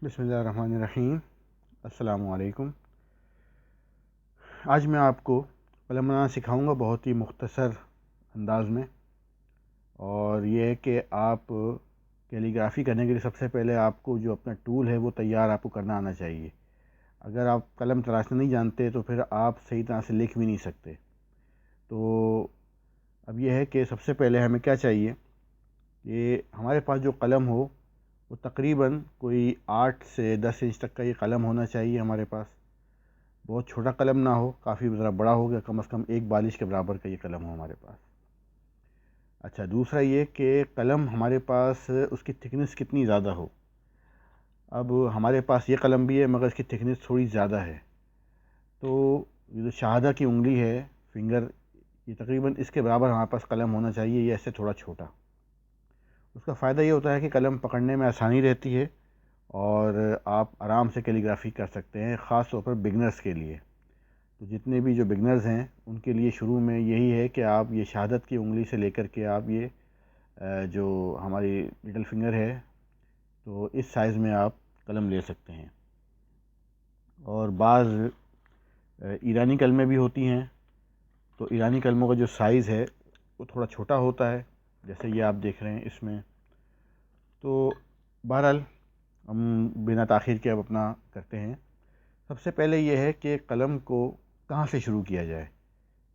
बिस्मिल्लाहिर्रहमानिर्रहीम। अस्सलामु अलैकुम। आज मैं आपको कलम बनाना सिखाऊंगा बहुत ही मुख्तसर अंदाज में। और ये है कि आप कैलीग्राफी करने के लिए सबसे पहले आपको जो अपना टूल है वो तैयार आपको करना आना चाहिए। अगर आप कलम तराशना नहीं जानते तो फिर आप सही तरह से लिख भी नहीं सकते। तो अब यह है कि सबसे पहले हमें क्या चाहिए, ये हमारे पास जो कलम हो वो तकरीबन कोई 8 से 10 इंच तक का ये कलम होना चाहिए हमारे पास। बहुत छोटा कलम ना हो, काफ़ी ज़रा बड़ा हो गया, कम से कम एक बालिश के बराबर का ये कलम हो हमारे पास। अच्छा, दूसरा ये कि कलम हमारे पास उसकी थिकनेस कितनी ज़्यादा हो। अब हमारे पास ये कलम भी है मगर इसकी थिकनेस थोड़ी ज़्यादा है। तो ये जो शहादा की उंगली है, फिंगर, ये तकरीबन इसके बराबर हमारे पास कलम होना चाहिए, ये ऐसे थोड़ा छोटा। उसका फ़ायदा ये होता है कि कलम पकड़ने में आसानी रहती है और आप आराम से कैलीग्राफी कर सकते हैं, ख़ास तौर पर बिगनर्स के लिए। तो जितने भी जो बिगनर्स हैं उनके लिए शुरू में यही है कि आप ये शहादत की उंगली से लेकर के आप ये जो हमारी लिटिल फिंगर है, तो इस साइज़ में आप कलम ले सकते हैं। और बाज़ ईरानी कलमें भी होती हैं, तो ईरानी कलमों का जो साइज़ है वो थोड़ा छोटा होता है, जैसे ये आप देख रहे हैं इसमें। तो बहरहाल हम बिना ताख़ीर के अब अपना करते हैं। सबसे पहले ये है कि कलम को कहाँ से शुरू किया जाए।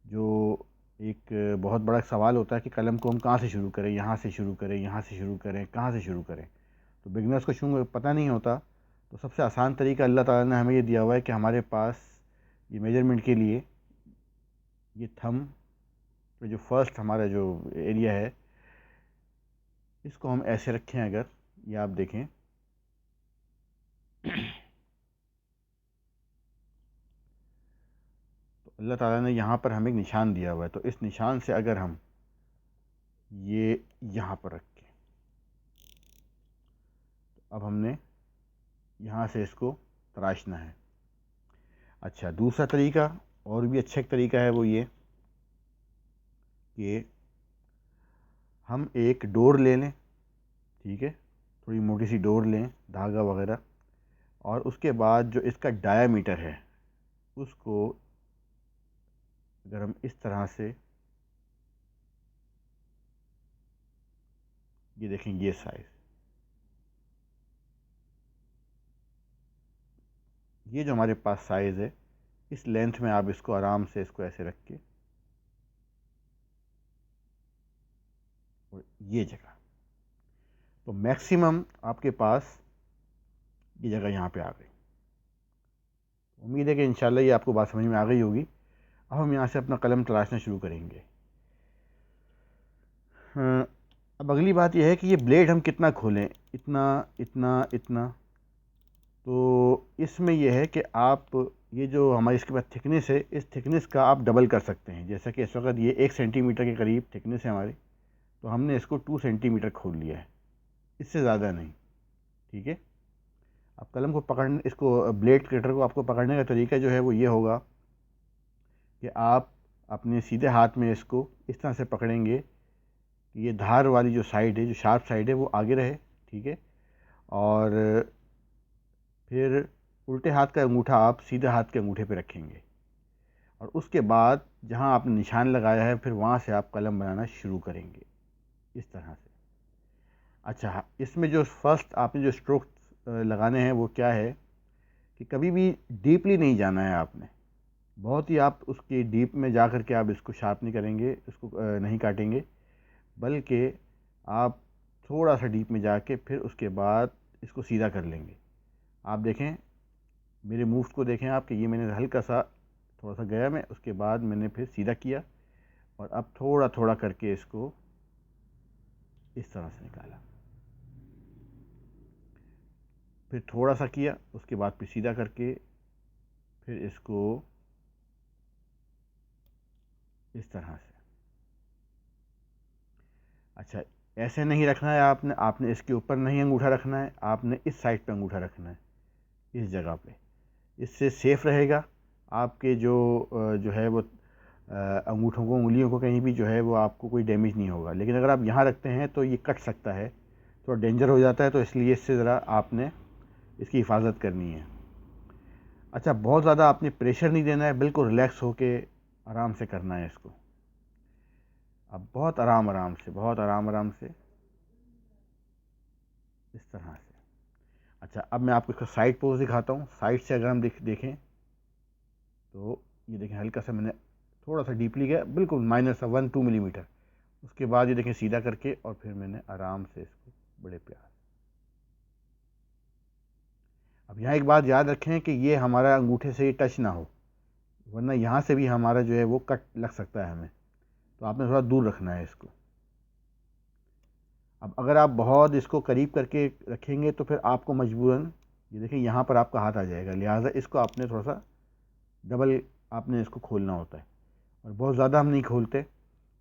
जो एक बहुत बड़ा सवाल होता है कि कलम को हम कहाँ से शुरू करें, यहाँ से शुरू करें, यहाँ से शुरू करें, कहाँ से शुरू करें। तो बिगनर्स को शुरू पता नहीं होता। तो सबसे आसान तरीका अल्लाह ताला ने हमें ये दिया हुआ है कि हमारे पास ये मेजरमेंट के लिए ये थंब पे जो फर्स्ट हमारा जो एरिया है, इसको हम ऐसे रखें। अगर ये आप देखें तो अल्लाह ताला ने यहाँ पर हमें एक निशान दिया हुआ है। तो इस निशान से अगर हम ये यहाँ पर रखें, तो अब हमने यहाँ से इसको तराशना है। अच्छा, दूसरा तरीका और भी अच्छा एक तरीका है, वो ये कि हम एक डोर ले लें, ठीक है, थोड़ी मोटी सी डोर लें, धागा वगैरह, और उसके बाद जो इसका डायामीटर है उसको अगर हम इस तरह से, ये देखें ये साइज़, ये जो हमारे पास साइज़ है, इस लेंथ में आप इसको आराम से इसको ऐसे रख के, और ये जगह, तो मैक्सिमम आपके पास ये जगह यहाँ पे आ गई। उम्मीद है कि इंशाल्लाह ये आपको बात समझ में आ गई होगी। अब हम यहाँ से अपना कलम तराशना शुरू करेंगे। अब अगली बात यह है कि ये ब्लेड हम कितना खोलें, इतना, इतना, इतना। तो इसमें यह है कि आप ये जो हमारी इसके पास थिकनेस है, इस थिकनेस का आप डबल कर सकते हैं। जैसा कि इस वक्त ये 1 सेंटीमीटर के करीब थिकनेस है हमारी, तो हमने इसको 2 सेंटीमीटर खोल लिया है, इससे ज़्यादा नहीं, ठीक है। अब कलम को पकड़ने, इसको ब्लेड कटर को आपको पकड़ने का तरीका जो है वो ये होगा कि आप अपने सीधे हाथ में इसको इस तरह से पकड़ेंगे कि ये धार वाली जो साइड है, जो शार्प साइड है, वो आगे रहे, ठीक है। और फिर उल्टे हाथ का अंगूठा आप सीधे हाथ के अंगूठे पे रखेंगे, और उसके बाद जहाँ आपने निशान लगाया है फिर वहाँ से आप कलम बनाना शुरू करेंगे, इस तरह से। अच्छा, इसमें जो फर्स्ट आपने जो स्ट्रोक लगाने हैं वो क्या है कि कभी भी डीपली नहीं जाना है आपने। बहुत ही आप उसके डीप में जा कर के आप इसको शार्प नहीं करेंगे, इसको नहीं काटेंगे, बल्कि आप थोड़ा सा डीप में जाके फिर उसके बाद इसको सीधा कर लेंगे। आप देखें, मेरे मूव्स को देखें आप कि ये मैंने हल्का सा थोड़ा सा गया मैं, उसके बाद मैंने फिर सीधा किया, और अब थोड़ा थोड़ा करके इसको इस तरह से निकाला, फिर थोड़ा सा किया, उसके बाद फिर सीधा करके फिर इसको इस तरह से। अच्छा, ऐसे नहीं रखना है आपने, आपने इसके ऊपर नहीं अंगूठा रखना है, आपने इस साइड पे अंगूठा रखना है, इस जगह पे। इससे सेफ़ रहेगा। आपके जो है वो अंगूठों को, उंगलियों को कहीं भी जो है वो आपको कोई डैमेज नहीं होगा। लेकिन अगर आप यहाँ रखते हैं तो ये कट सकता है, थोड़ा डेंजर हो जाता है। तो इसलिए इससे ज़रा आपने इसकी हिफाजत करनी है। अच्छा, बहुत ज़्यादा आपने प्रेशर नहीं देना है, बिल्कुल रिलैक्स होके आराम से करना है इसको। अब बहुत आराम आराम से, बहुत आराम आराम से, इस तरह से। अच्छा, अब मैं आपको इसका साइड पोज दिखाता हूँ। साइड से अगर हम देखें तो ये देखें, हल्का सा मैंने थोड़ा सा डीपली गया, बिल्कुल माइनर सा 1-2 मिलीमीटर। उसके बाद ये देखें सीधा करके, और फिर मैंने आराम से इसको बड़े प्यार। अब यहाँ एक बात याद रखें कि ये हमारा अंगूठे से टच ना हो, वरना यहाँ से भी हमारा जो है वो कट लग सकता है हमें, तो आपने थोड़ा दूर रखना है इसको। अब अगर आप बहुत इसको करीब करके रखेंगे तो फिर आपको मजबूरन, ये देखिए यहाँ पर आपका हाथ आ जाएगा, लिहाजा इसको आपने थोड़ा सा डबल आपने इसको खोलना होता है, और बहुत ज़्यादा हम नहीं खोलते।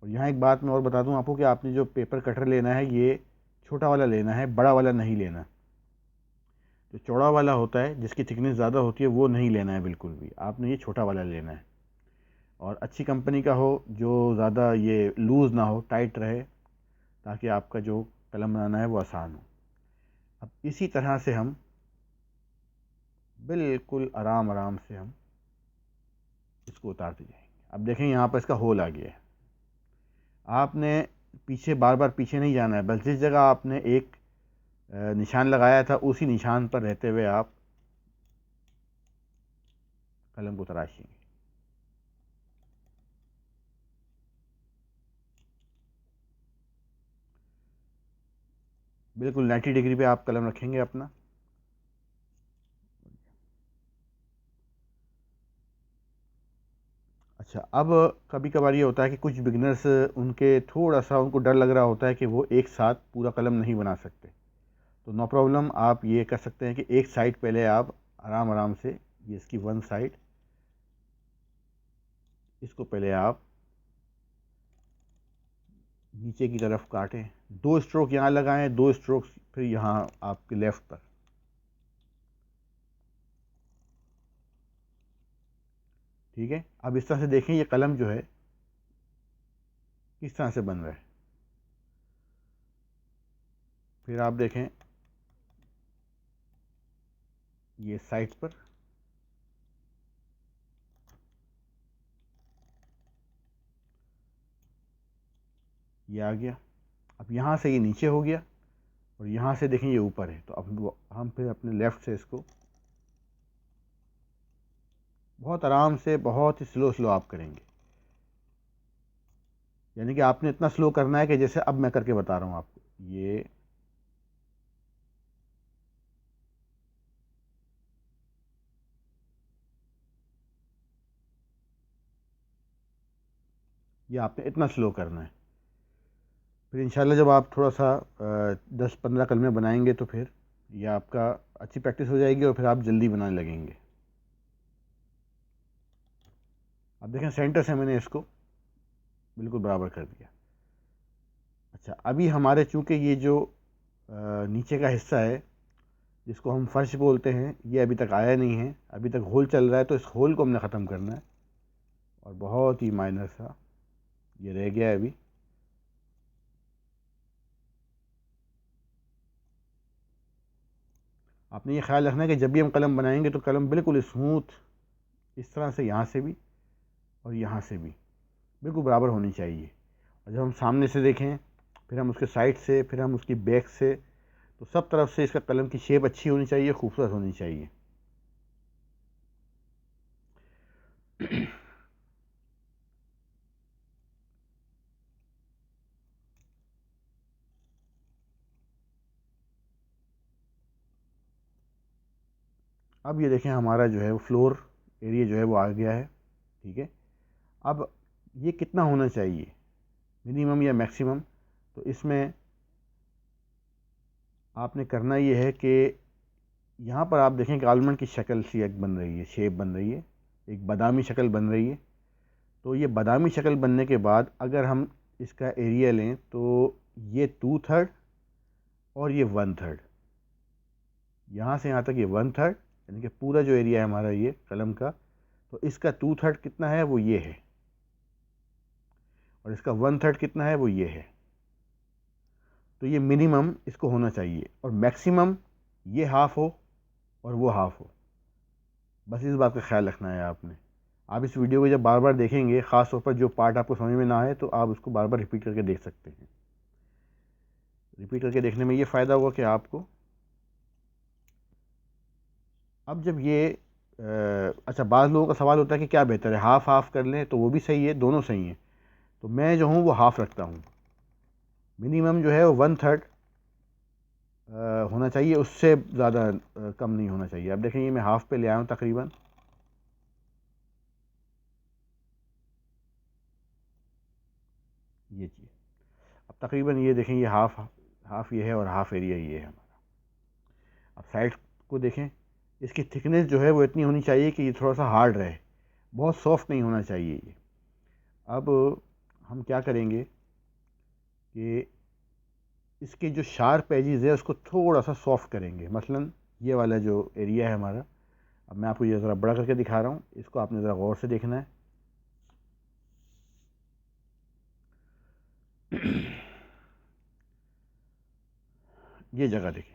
और यहाँ एक बात मैं और बता दूँ आपको कि आपने जो पेपर कटर लेना है ये छोटा वाला लेना है, बड़ा वाला नहीं लेना। जो चौड़ा वाला होता है जिसकी थिकनेस ज़्यादा होती है वो नहीं लेना है बिल्कुल भी, आपने ये छोटा वाला लेना है। और अच्छी कंपनी का हो, जो ज़्यादा ये लूज़ ना हो, टाइट रहे, ताकि आपका जो कलम बनाना है वो आसान हो। अब इसी तरह से हम बिल्कुल आराम आराम से हम इसको उतारते जाएंगे। अब देखें यहाँ पर इसका होल आ गया है। आपने पीछे बार बार पीछे नहीं जाना है, बस जिस जगह आपने एक निशान लगाया था उसी निशान पर रहते हुए आप कलम को तराशेंगे। बिल्कुल 90 डिग्री पे आप कलम रखेंगे अपना। अच्छा, अब कभी कभार ये होता है कि कुछ बिगनर्स, उनके थोड़ा सा उनको डर लग रहा होता है कि वो एक साथ पूरा कलम नहीं बना सकते, तो नो प्रॉब्लम, आप ये कर सकते हैं कि एक साइड पहले आप आराम आराम से, ये इसकी वन साइड, इसको पहले आप नीचे की तरफ काटें, 2 स्ट्रोक यहाँ लगाएं, 2 स्ट्रोक फिर यहाँ आपके लेफ्ट पर। ठीक है, अब इस तरह से देखें ये कलम जो है किस तरह से बन रहा है। फिर आप देखें ये साइड पर, ये आ गया। अब यहाँ से ये नीचे हो गया, और यहाँ से देखें ये ऊपर है, तो अब हम फिर अपने लेफ़्ट से इसको बहुत आराम से, बहुत ही स्लो स्लो आप करेंगे। यानी कि आपने इतना स्लो करना है कि जैसे अब मैं करके बता रहा हूँ आपको, ये आपने इतना स्लो करना है। फिर इंशाल्लाह जब आप थोड़ा सा 10-15 कलमें बनाएंगे तो फिर ये आपका अच्छी प्रैक्टिस हो जाएगी, और फिर आप जल्दी बनाने लगेंगे। अब देखें सेंटर से मैंने इसको बिल्कुल बराबर कर दिया। अच्छा, अभी हमारे चूँकि ये जो नीचे का हिस्सा है जिसको हम फर्श बोलते हैं, ये अभी तक आया नहीं है, अभी तक होल चल रहा है, तो इस होल को हमने ख़त्म करना है। और बहुत ही माइनर सा ये रह गया है अभी। आपने ये ख्याल रखना है कि जब भी हम कलम बनाएंगे तो कलम बिल्कुल स्मूथ, इस तरह से यहाँ से भी और यहाँ से भी बिल्कुल बराबर होनी चाहिए। और जब हम सामने से देखें, फिर हम उसके साइड से, फिर हम उसकी बैक से, तो सब तरफ से इसका कलम की शेप अच्छी होनी चाहिए, खूबसूरत होनी चाहिए। अब ये देखें हमारा जो है वो फ्लोर एरिया जो है वो आ गया है। ठीक है, अब ये कितना होना चाहिए, मिनिमम या मैक्सिमम, तो इसमें आपने करना ये है कि यहाँ पर आप देखें कि आलमंड की शक्ल सी एक बन रही है, शेप बन रही है, एक बादामी शक्ल बन रही है। तो ये बादामी शक्ल बनने के बाद अगर हम इसका एरिया लें तो ये 2/3 और ये 1/3, यहाँ से यहाँ तक ये 1/3, यानी कि पूरा जो एरिया है हमारा ये कलम का, तो इसका 2/3 कितना है वो ये है, और इसका 1/3 कितना है वो ये है। तो ये मिनिमम इसको होना चाहिए, और मैक्सिमम ये हाफ हो, और वो हाफ़ हो। बस इस बात का ख्याल रखना है आपने। आप इस वीडियो को जब बार बार देखेंगे, ख़ास तौर पर जो पार्ट आपको समझ में ना आए, तो आप उसको बार बार रिपीट करके देख सकते हैं। रिपीट करके देखने में ये फ़ायदा हुआ कि आपको अब जब ये अच्छा, बाज़ लोगों का सवाल होता है कि क्या बेहतर है, हाफ़ हाफ़ कर लें, तो वो भी सही है, दोनों सही हैं। तो मैं जो हूँ वो हाफ़ रखता हूँ। मिनिमम जो है वो 1/3 होना चाहिए, उससे ज़्यादा कम नहीं होना चाहिए। अब देखें, ये मैं हाफ़ पे ले आया हूँ तकरीबन। ये चीज़ अब तकरीबन ये देखें, ये हाफ़ हाफ़ ये है और हाफ़ एरिया ये है हमारा। अब साइड को देखें, इसकी थिकनेस जो है वो इतनी होनी चाहिए कि ये थोड़ा सा हार्ड रहे, बहुत सॉफ्ट नहीं होना चाहिए ये। अब हम क्या करेंगे कि इसके जो शार्प एजेस है उसको थोड़ा सा सॉफ्ट करेंगे। मसलन ये वाला जो एरिया है हमारा, अब मैं आपको ये ज़रा बड़ा करके दिखा रहा हूँ, इसको आपने ज़रा गौर से देखना है। ये जगह देखें,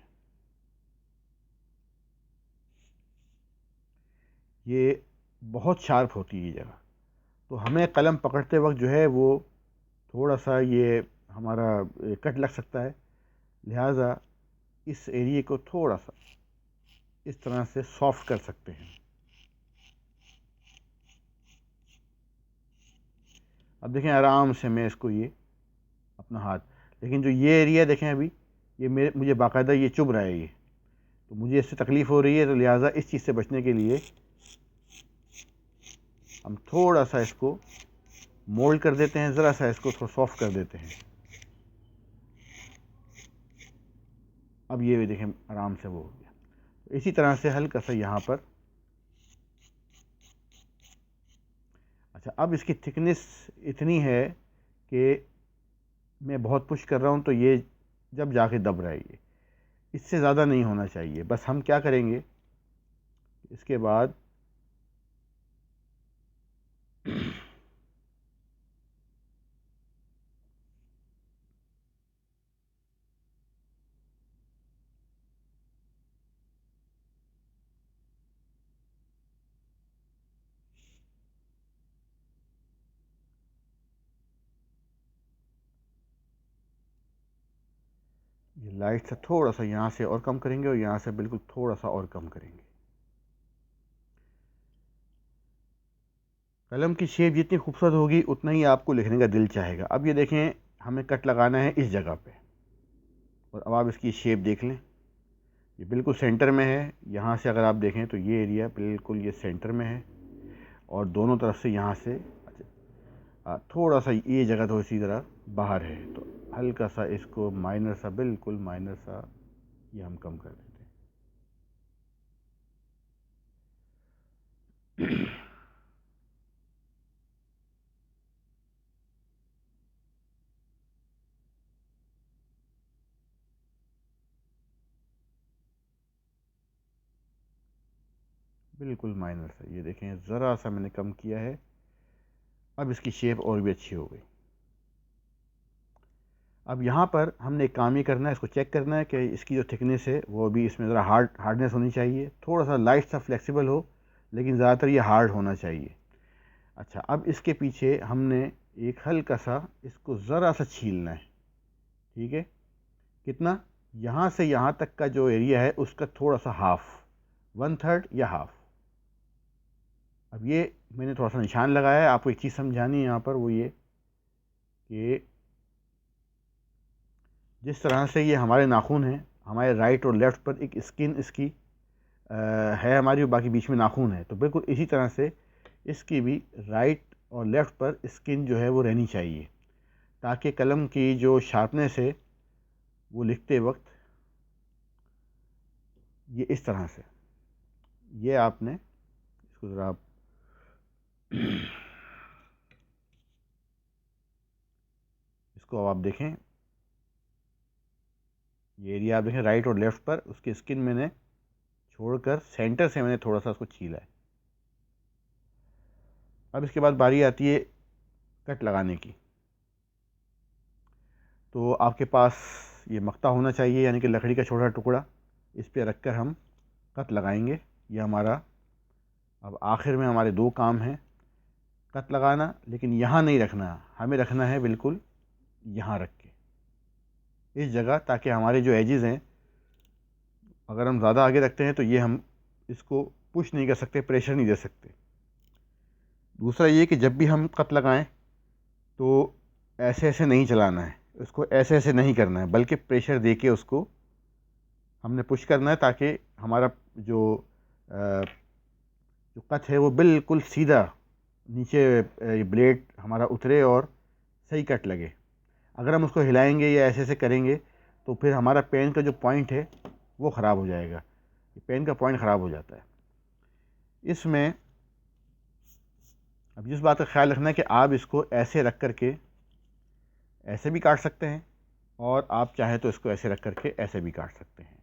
ये बहुत शार्प होती है ये जगह। तो हमें कलम पकड़ते वक्त जो है वो थोड़ा सा ये हमारा कट लग सकता है। लिहाजा इस एरिए को थोड़ा सा इस तरह से सॉफ्ट कर सकते हैं। अब देखें, आराम से मैं इसको ये अपना हाथ, लेकिन जो ये एरिया देखें अभी, ये मुझे बाकायदा ये चुभ रहा है ये, तो मुझे इससे तकलीफ़ हो रही है। तो लिहाजा इस चीज़ से बचने के लिए हम थोड़ा सा इसको मोल्ड कर देते हैं, ज़रा सा इसको थोड़ा सॉफ्ट कर देते हैं। अब ये भी देखें आराम से वो हो गया। तो इसी तरह से हल्का सा यहाँ पर। अच्छा, अब इसकी थिकनेस इतनी है कि मैं बहुत पुश कर रहा हूँ तो ये जब जाके दब रहा है ये, इससे ज़्यादा नहीं होना चाहिए। बस हम क्या करेंगे इसके बाद, ये लाइट से थोड़ा सा यहाँ से और कम करेंगे और यहाँ से बिल्कुल थोड़ा सा और कम करेंगे। कलम की शेप जितनी खूबसूरत होगी उतना ही आपको लिखने का दिल चाहेगा। अब ये देखें, हमें कट लगाना है इस जगह पे, और अब आप इसकी शेप देख लें, ये बिल्कुल सेंटर में है। यहाँ से अगर आप देखें तो ये एरिया बिल्कुल ये सेंटर में है, और दोनों तरफ से यहाँ से थोड़ा सा ये जगह थोड़ी सी ज़रा बाहर है, तो हल्का सा इसको माइनर सा, बिल्कुल माइनर सा ये हम कम कर देते हैं। बिल्कुल माइनर सा, ये देखें ज़रा सा मैंने कम किया है। अब इसकी शेप और भी अच्छी हो गई। अब यहाँ पर हमने एक काम ये करना है, इसको चेक करना है कि इसकी जो थिकनेस है वो भी इसमें ज़रा हार्डनेस होनी चाहिए, थोड़ा सा लाइट सा फ्लेक्सिबल हो, लेकिन ज़्यादातर ये हार्ड होना चाहिए। अच्छा, अब इसके पीछे हमने एक हल्का सा इसको ज़रा सा छीलना है। ठीक है, कितना? यहाँ से यहाँ तक का जो एरिया है उसका थोड़ा सा हाफ, 1/3 या हाफ। अब ये मैंने थोड़ा सा निशान लगाया है। आपको एक चीज़ समझानी है यहाँ पर, वो ये कि जिस तरह से ये हमारे नाखून हैं, हमारे राइट और लेफ़्ट पर एक स्किन इसकी है हमारी, और बाकी बीच में नाखून है, तो बिल्कुल इसी तरह से इसकी भी राइट और लेफ़्ट पर स्किन जो है वो रहनी चाहिए, ताकि कलम की जो शार्पनेस है वो लिखते वक्त ये इस तरह से, ये आपने इसको ज़रा आप इसको अब आप देखें, ये एरिया आप देखें राइट और लेफ़्ट पर, उसकी स्किन मैंने छोड़कर सेंटर से मैंने थोड़ा सा उसको छीला है। अब इसके बाद बारी आती है कट लगाने की। तो आपके पास ये मक्ता होना चाहिए, यानी कि लकड़ी का छोटा टुकड़ा, इस पे रखकर हम कट लगाएंगे। ये हमारा अब आखिर में हमारे दो काम हैं, कट लगाना, लेकिन यहाँ नहीं रखना, हमें रखना है बिल्कुल यहाँ रख के इस जगह, ताकि हमारे जो एजेस हैं, अगर हम ज़्यादा आगे रखते हैं तो ये हम इसको पुश नहीं कर सकते, प्रेशर नहीं दे सकते। दूसरा ये कि जब भी हम कट लगाएं तो ऐसे ऐसे नहीं चलाना है, उसको ऐसे ऐसे नहीं करना है, बल्कि प्रेशर दे के उसको हमने पुश करना है, ताकि हमारा जो जो कट है वो बिल्कुल सीधा नीचे ब्लेड हमारा उतरे और सही कट लगे। अगर हम उसको हिलाएंगे या ऐसे ऐसे करेंगे तो फिर हमारा पेन का जो पॉइंट है वो ख़राब हो जाएगा, पेन का पॉइंट ख़राब हो जाता है। इसमें अब जिस बात का ख्याल रखना है कि आप इसको ऐसे रख करके ऐसे भी काट सकते हैं, और आप चाहें तो इसको ऐसे रख करके ऐसे भी काट सकते हैं।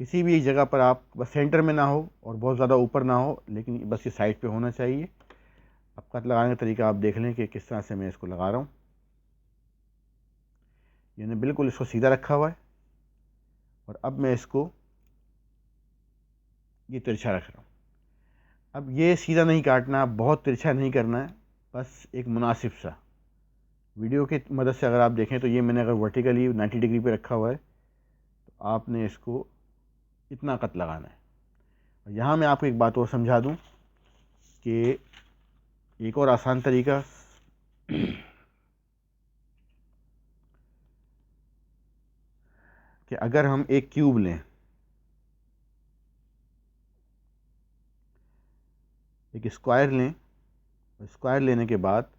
किसी भी एक जगह पर आप बस सेंटर में ना हो और बहुत ज़्यादा ऊपर ना हो, लेकिन बस ये साइड पे होना चाहिए। अब कट लगाने का तरीका आप देख लें कि किस तरह से मैं इसको लगा रहा हूँ। यानी बिल्कुल इसको सीधा रखा हुआ है, और अब मैं इसको ये तिरछा रख रहा हूँ। अब ये सीधा नहीं काटना, बहुत तिरछा नहीं करना है, बस एक मुनासिब सा। वीडियो की मदद से अगर आप देखें तो ये मैंने अगर वर्टिकली 90 डिग्री पे रखा हुआ है तो आपने इसको इतना कट लगाना है। और यहाँ मैं आपको एक बात और समझा दूँ कि एक और आसान तरीका कि अगर हम एक क्यूब लें, एक स्क्वायर लें, स्क्वायर लेने के बाद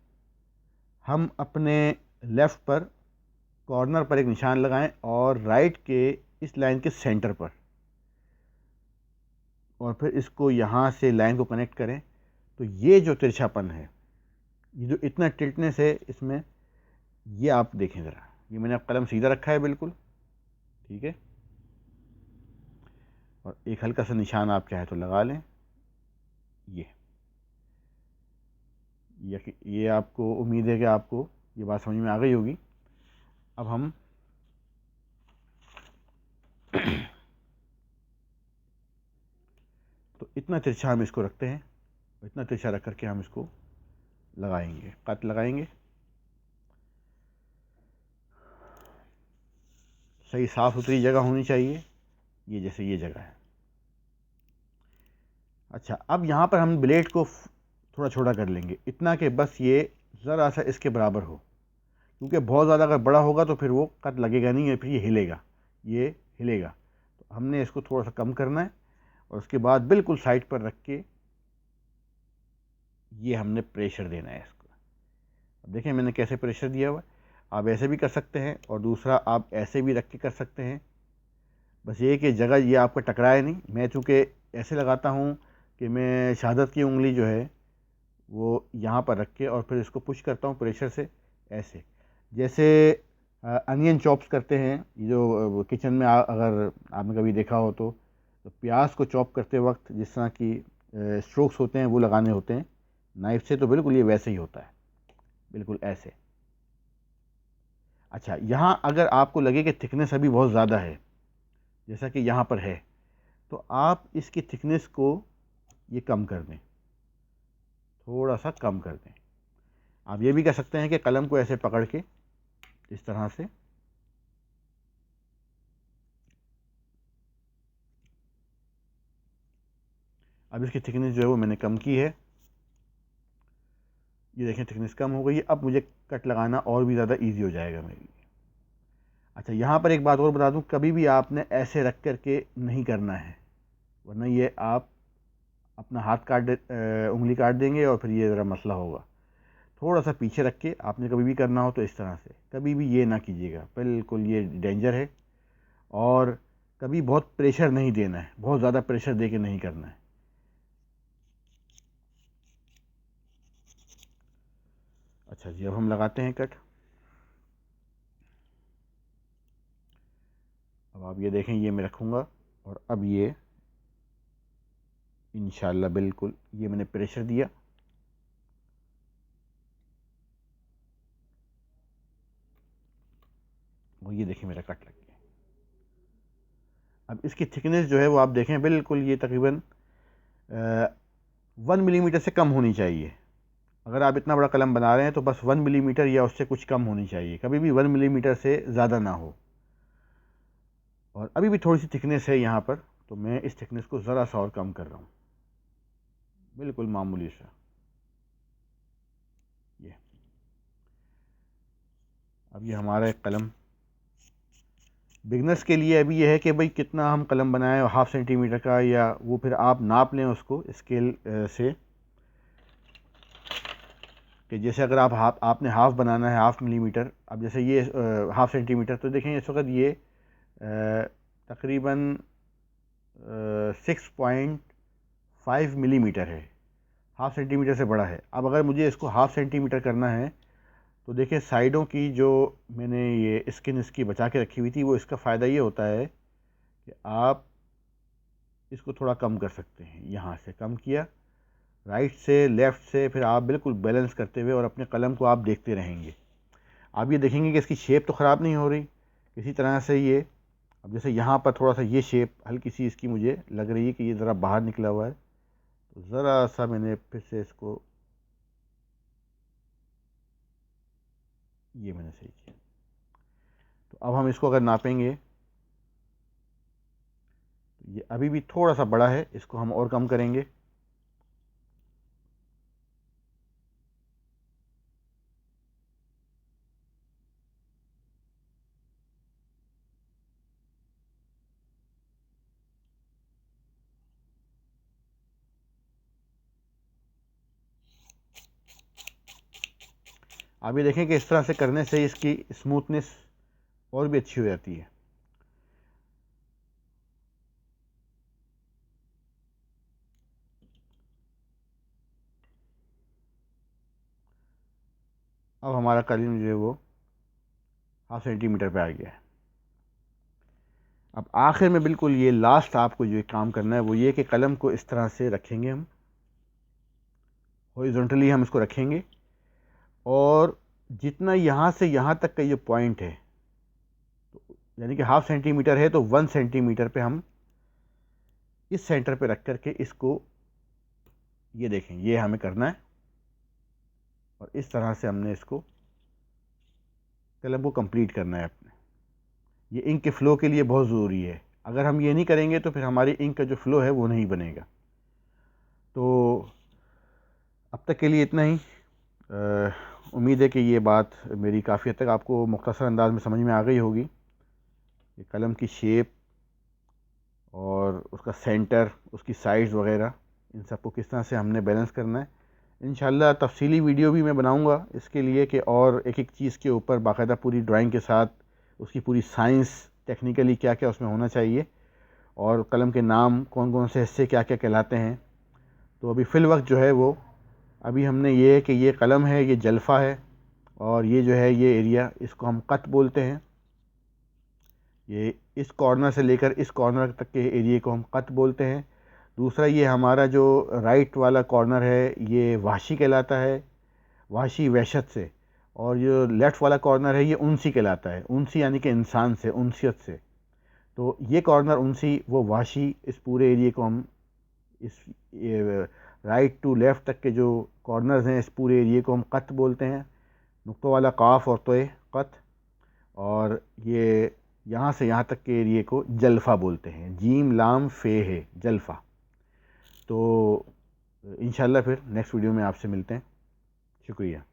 हम अपने लेफ़्ट पर कॉर्नर पर एक निशान लगाएं और राइट के इस लाइन के सेंटर पर, और फिर इसको यहाँ से लाइन को कनेक्ट करें, तो ये जो तिरछापन है, ये जो इतना टिल्टनेस है इसमें, ये आप देखें ज़रा। ये मैंने अब कलम सीधा रखा है बिल्कुल, ठीक है, और एक हल्का सा निशान आप चाहे तो लगा लें। ये आपको उम्मीद है कि आपको ये बात समझ में आ गई होगी। अब हम तो इतना तिरछा हम इसको रखते हैं, इतना तिरछा रख करके हम इसको लगाएंगे, कट लगाएंगे। सही साफ़ सुथरी जगह होनी चाहिए, ये जैसे ये जगह है। अच्छा, अब यहाँ पर हम ब्लेड को थोड़ा छोटा कर लेंगे, इतना कि बस ये ज़रा सा इसके बराबर हो, क्योंकि बहुत ज़्यादा अगर बड़ा होगा तो फिर वो कट लगेगा नहीं है, फिर ये हिलेगा, ये हिलेगा। तो हमने इसको थोड़ा सा कम करना है, और उसके बाद बिल्कुल साइड पर रख के ये हमने प्रेशर देना है इसको। अब देखें मैंने कैसे प्रेशर दिया हुआ है। आप ऐसे भी कर सकते हैं, और दूसरा आप ऐसे भी रख के कर सकते हैं। बस ये कि जगह ये आपका टकराए नहीं। मैं चूँकि ऐसे लगाता हूँ कि मैं शहादत की उंगली जो है वो यहाँ पर रख के और फिर इसको पुश करता हूँ प्रेशर से, ऐसे जैसे अनियन चॉप्स करते हैं। ये जो किचन में अगर आपने कभी देखा हो तो प्याज को चॉप करते वक्त जिस तरह की स्ट्रोक्स होते हैं वो लगाने होते हैं नाइफ से, तो बिल्कुल ये वैसे ही होता है, बिल्कुल ऐसे। अच्छा, यहाँ अगर आपको लगे कि थिकनेस अभी बहुत ज़्यादा है, जैसा कि यहाँ पर है, तो आप इसकी थिकनेस को ये कम कर दें, थोड़ा सा कम कर दें। आप ये भी कर सकते हैं कि कलम को ऐसे पकड़ के इस तरह से अब इसकी थिकनेस जो है वो मैंने कम की है। ये देखें थिकनेस कम हो गई है। अब मुझे कट लगाना और भी ज़्यादा इजी हो जाएगा मेरे लिए। अच्छा, यहाँ पर एक बात और बता दूँ, कभी भी आपने ऐसे रख करके नहीं करना है, वरना ये आप अपना हाथ उंगली काट देंगे और फिर ये ज़रा मसला होगा। थोड़ा सा पीछे रख के आपने कभी भी करना हो तो इस तरह से, कभी भी ये ना कीजिएगा, बिल्कुल ये डेंजर है। और कभी बहुत प्रेशर नहीं देना है, बहुत ज़्यादा प्रेशर दे के नहीं करना है। अच्छा जी, अब हम लगाते हैं कट। अब आप ये देखें, ये मैं रखूँगा, और अब ये इंशाल्लाह बिल्कुल ये मैंने प्रेशर दिया, और ये देखिए मेरा कट लग गया। अब इसकी थिकनेस जो है वो आप देखें, बिल्कुल ये तकरीबन 1 मिलीमीटर से कम होनी चाहिए। अगर आप इतना बड़ा कलम बना रहे हैं तो बस 1 मिलीमीटर या उससे कुछ कम होनी चाहिए, कभी भी 1 मिलीमीटर से ज़्यादा ना हो। और अभी भी थोड़ी सी थिकनेस है यहाँ पर, तो मैं इस थिकनेस को ज़रा सा और कम कर रहा हूँ, बिल्कुल मामूली सा। ये अब ये हमारा एक कलम बिगनर्स के लिए अभी ये है कि भाई कितना हम कलम बनाएं, 0.5 सेंटीमीटर का, या वो फिर आप नाप लें उसको स्केल से, कि जैसे अगर आप आपने हाफ़ बनाना है 0.5 मिलीमीटर, अब जैसे ये 0.5 सेंटीमीटर, तो देखें इस वक्त ये तकरीबन 6.5 मिलीमीटर है, 0.5 सेंटीमीटर से बड़ा है। अब अगर मुझे इसको 0.5 सेंटीमीटर करना है तो देखिए साइडों की जो मैंने ये स्किन इसकी बचा के रखी हुई थी, वो इसका फ़ायदा ये होता है कि आप इसको थोड़ा कम कर सकते हैं। यहाँ से कम किया, राइट से लेफ़्ट से, फिर आप बिल्कुल बैलेंस करते हुए और अपने कलम को आप देखते रहेंगे। आप ये देखेंगे कि इसकी शेप तो ख़राब नहीं हो रही किसी तरह से। ये अब जैसे यहाँ पर थोड़ा सा ये शेप हल्की सी इसकी मुझे लग रही है कि ये ज़रा बाहर निकला हुआ है, तो ज़रा सा मैंने फिर से इसको, ये मैंने सही किया। तो अब हम इसको अगर नापेंगे तो ये अभी भी थोड़ा सा बड़ा है, इसको हम और कम करेंगे। आप ये देखें कि इस तरह से करने से इसकी स्मूथनेस और भी अच्छी हो जाती है। अब हमारा कलम जो है वो 0.5 सेंटीमीटर पे आ गया है। अब आखिर में बिल्कुल ये लास्ट आपको जो काम करना है वो ये कि कलम को इस तरह से रखेंगे, हम हॉरिजॉन्टली हम इसको रखेंगे, और जितना यहाँ से यहाँ तक का ये पॉइंट है, तो यानी कि 0.5 सेंटीमीटर है, तो 1 सेंटीमीटर पे हम इस सेंटर पे रख करके इसको, ये देखें, ये हमें करना है। और इस तरह से हमने इसको कलम को कंप्लीट करना है अपने। ये इंक के फ़्लो के लिए बहुत ज़रूरी है। अगर हम ये नहीं करेंगे तो फिर हमारी इंक का जो फ़्लो है वो नहीं बनेगा। तो अब तक के लिए इतना ही। उम्मीद है कि ये बात मेरी काफ़ी हद तक आपको मुख्तसर अंदाज में समझ में आ गई होगी। ये कलम की शेप और उसका सेंटर, उसकी साइज़ वगैरह, इन सबको किस तरह से हमने बैलेंस करना है। इंशाल्लाह तफसीली वीडियो भी मैं बनाऊंगा इसके लिए, कि और एक एक चीज़ के ऊपर बाकायदा पूरी ड्राइंग के साथ उसकी पूरी साइंस, टेक्निकली क्या क्या उसमें होना चाहिए, और कलम के नाम कौन कौन से हिस्से क्या क्या कहलाते हैं। तो अभी फ़िल वक्त जो है वो, अभी हमने ये है कि ये कलम है, ये जल्फ़ा है, और ये जो है ये एरिया, इसको हम कत बोलते हैं। ये इस कॉर्नर से लेकर इस कॉर्नर तक के एरिए को हम कत बोलते हैं। दूसरा ये हमारा जो राइट वाला कॉर्नर है ये वाशी कहलाता है, वाशी वहशत से। और जो लेफ़्ट वाला कॉर्नर है ये उनसी कहलाता है, उनसी यानी कि इंसान से, उनसियत से। तो ये कॉर्नर उनसी, वो वाशी, इस पूरे एरिए को हम, इस राइट टू लेफ़्ट तक के जो कॉर्नर्स हैं इस पूरे एरिए को हम कत बोलते हैं, नुक्तों वाला काफ और तोय, कत। और ये यहाँ से यहाँ तक के एरिए को जल्फ़ा बोलते हैं, जीम लाम फ़े है, जल्फ़ा। तो इंशाल्लाह फिर नेक्स्ट वीडियो में आपसे मिलते हैं। शुक्रिया।